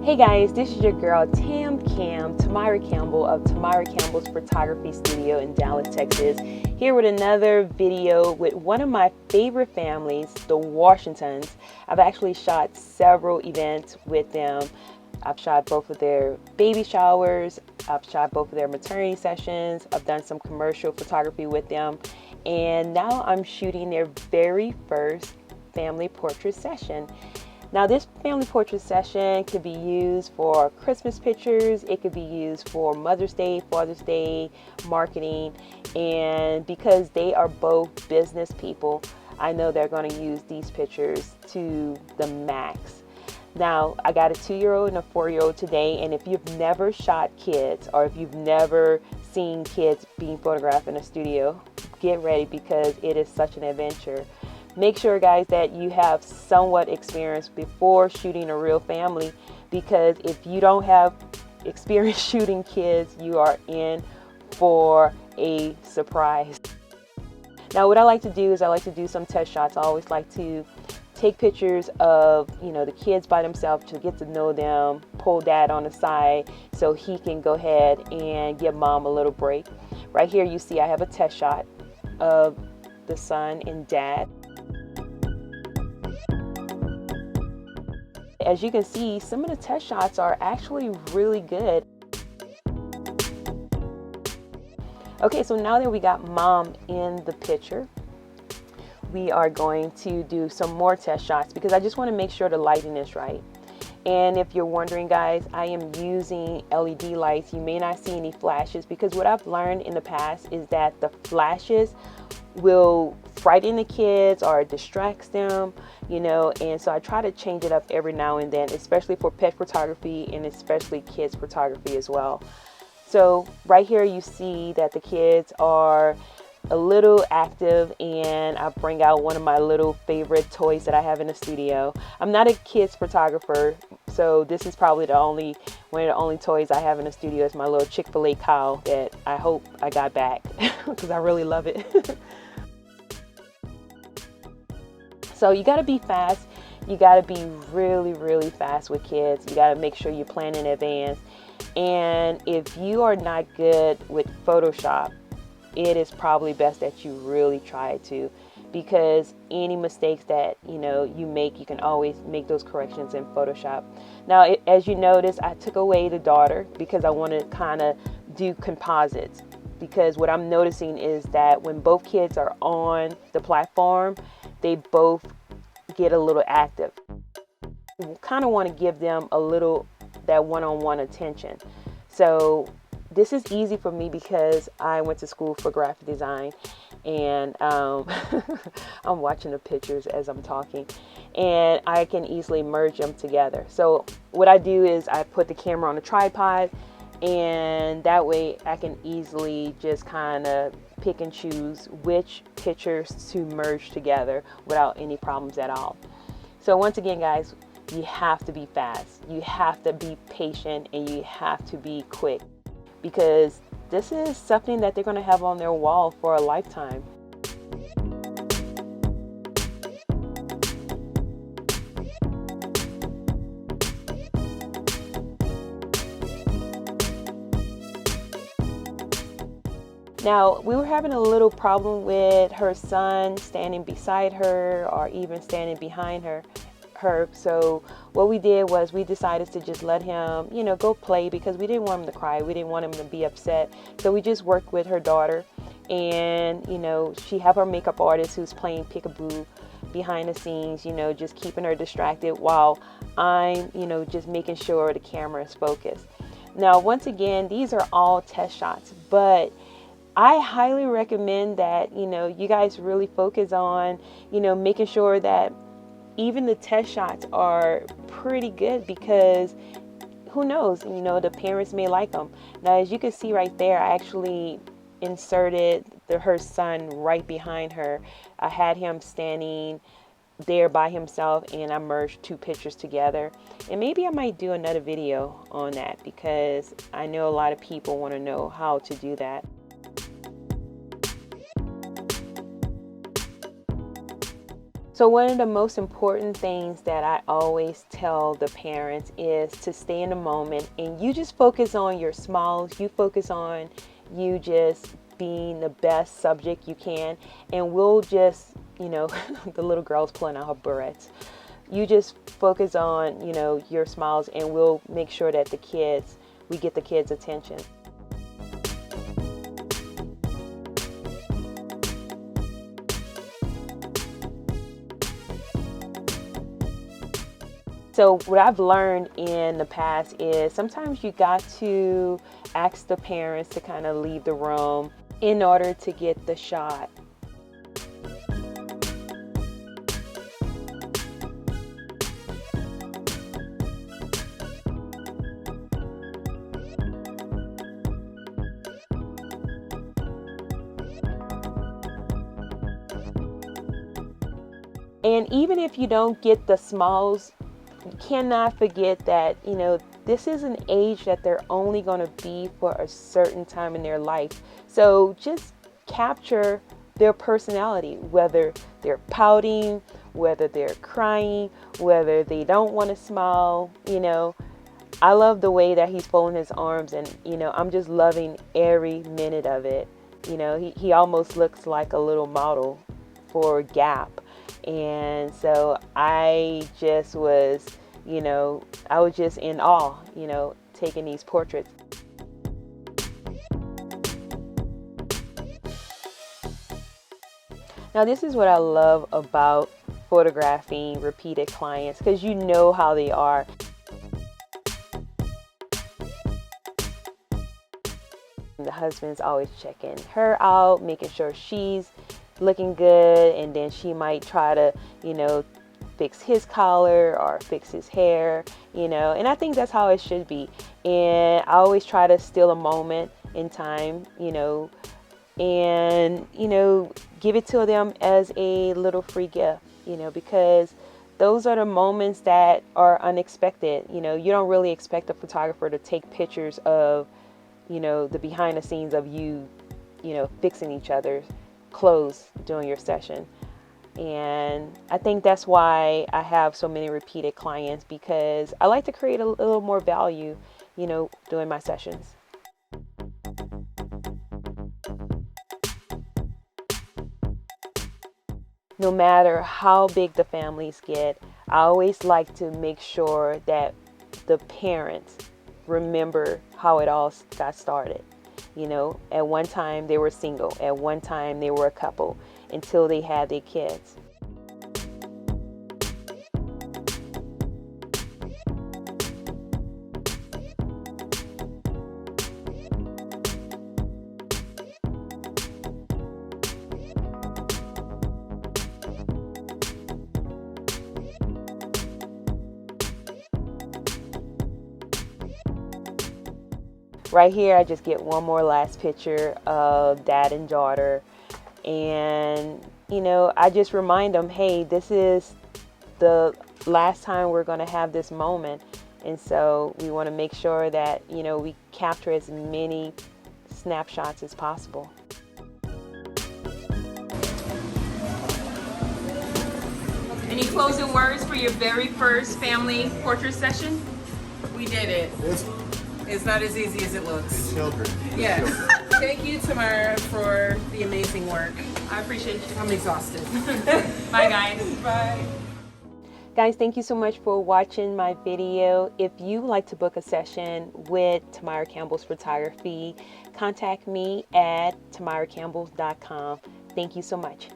Hey guys, this is your girl Tamara Campbell of Tamara Campbell's Photography Studio in Dallas, Texas, here with another video with one of my favorite families, the Washingtons. I've actually shot several events with them. I've shot both of their baby showers, I've shot both of their maternity sessions, I've done some commercial photography with them, and now I'm shooting their very first family portrait session. Now this family portrait session could be used for Christmas pictures, it could be used for Mother's Day, Father's Day, marketing, and because they are both business people, I know they're going to use these pictures to the max. Now I got a 2-year-old and a 4-year-old today, and if you've never shot kids or if you've never seen kids being photographed in a studio, get ready because it is such an adventure. Make sure, guys, that you have somewhat experience before shooting a real family, because if you don't have experience shooting kids, you are in for a surprise. Now, what I like to do is I like to do some test shots. I always like to take pictures of, the kids by themselves to get to know them, pull dad on the side so he can go ahead and give mom a little break. Right here you see I have a test shot of the son and dad. As you can see, some of the test shots are actually really good. Okay, so now that we got mom in the picture, we are going to do some more test shots because I just want to make sure the lighting is right. And if you're wondering, guys, I am using LED lights. You may not see any flashes because what I've learned in the past is that the flashes will frighten the kids or distracts them, and so I try to change it up every now and then, especially for pet photography and especially kids photography as well. So right here you see that the kids are a little active, and I bring out one of my little favorite toys that I have in the studio. I'm not a kids photographer, so this is probably one of the only toys I have in the studio is my little Chick-fil-A cow that I hope I got back because I really love it. So you got to be fast. You got to be really, really fast with kids. You got to make sure you plan in advance. And if you are not good with Photoshop, it is probably best that you really try to, because any mistakes that you make, you can always make those corrections in Photoshop. Now, as you notice, I took away the daughter because I want to kind of do composites, because what I'm noticing is that when both kids are on the platform, they both get a little active. You kind of want to give them a little that one-on-one attention. So this is easy for me because I went to school for graphic design, and I'm watching the pictures as I'm talking, and I can easily merge them together. So what I do is I put the camera on a tripod, and that way I can easily just kind of pick and choose which pictures to merge together without any problems at all. So once again, guys, you have to be fast, you have to be patient, and you have to be quick, because this is something that they're going to have on their wall for a lifetime. Now, we were having a little problem with her son standing beside her or even standing behind her. So what we did was we decided to just let him, go play, because we didn't want him to cry. We didn't want him to be upset. So we just worked with her daughter, and, she have her makeup artist who's playing peekaboo behind the scenes, just keeping her distracted while I'm, just making sure the camera is focused. Now, once again, these are all test shots, but I highly recommend that, you guys really focus on, making sure that even the test shots are pretty good, because who knows, the parents may like them. Now, as you can see right there, I actually inserted her son right behind her. I had him standing there by himself, and I merged two pictures together. And maybe I might do another video on that, because I know a lot of people want to know how to do that. So one of the most important things that I always tell the parents is to stay in the moment, and you just focus on your smiles. You focus on you just being the best subject you can, and we'll just, the little girl's pulling out her barrettes. You just focus on, your smiles, and we'll make sure that we get the kids' attention. So what I've learned in the past is sometimes you got to ask the parents to kind of leave the room in order to get the shot. And even if you don't get the smiles, you cannot forget that, this is an age that they're only going to be for a certain time in their life. So just capture their personality, whether they're pouting, whether they're crying, whether they don't want to smile. I love the way that he's folding his arms, and, I'm just loving every minute of it. He almost looks like a little model for Gap. And so I just was, I was just in awe, taking these portraits. Now, this is what I love about photographing repeated clients, because you know how they are. The husband's always checking her out, making sure she's looking good, and then she might try to, fix his collar or fix his hair, and I think that's how it should be. And I always try to steal a moment in time, and give it to them as a little free gift, because those are the moments that are unexpected. You don't really expect a photographer to take pictures of, the behind the scenes of you, fixing each other's clothes during your session. And I think that's why I have so many repeated clients, because I like to create a little more value, during my sessions. No matter how big the families get, I always like to make sure that the parents remember how it all got started. At one time they were single, at one time they were a couple, until they had their kids. Right here, I just get one more last picture of dad and daughter. And, I just remind them, hey, this is the last time we're going to have this moment. And so we want to make sure that, we capture as many snapshots as possible. Any closing words for your very first family portrait session? We did it. It's not as easy as it looks. Children. Yes. Thank you, Tamara, for the amazing work. I appreciate you. I'm exhausted. Bye, guys. Bye. Guys, thank you so much for watching my video. If you would like to book a session with Tamara Campbell's Photography, contact me at tamaracampbell.com. Thank you so much.